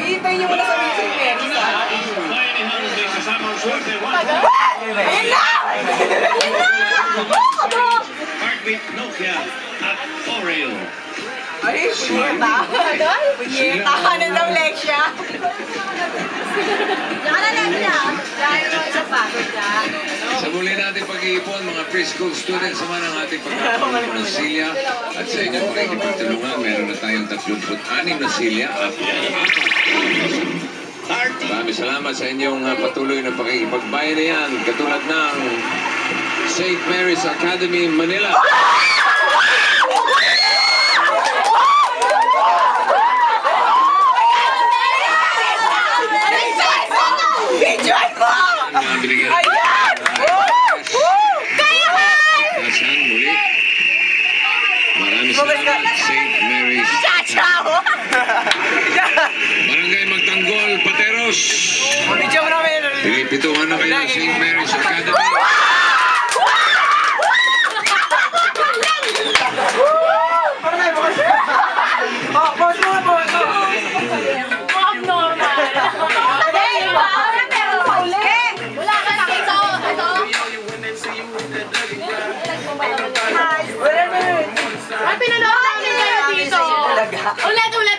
Hintay niyo muna sa music Paris, ha? Ayun na! Heartbeat Nokia at Oreo. Ay, punyeta. Punyeta ka na daw, Lexia. Diyan na, Lexia. Diyan mo isa pa. Sa muli natin pag-iipon, mga preschool students naman ang ating pagkakaroon ng silya. At sa inyong pakikipagtulungan, meron na tayong 36 na silya at maraming salamat sa inyong patuloy na pakikipagbayanihan katulad ng St. Mary's Academy, Manila. Enjoy mo! Ayan! Saan muli? Maraming salamat, St. Mary's. Barangay Magtanggol, Pateros. Video mo namin. Pinipituhan na kayo ng St. Mary's.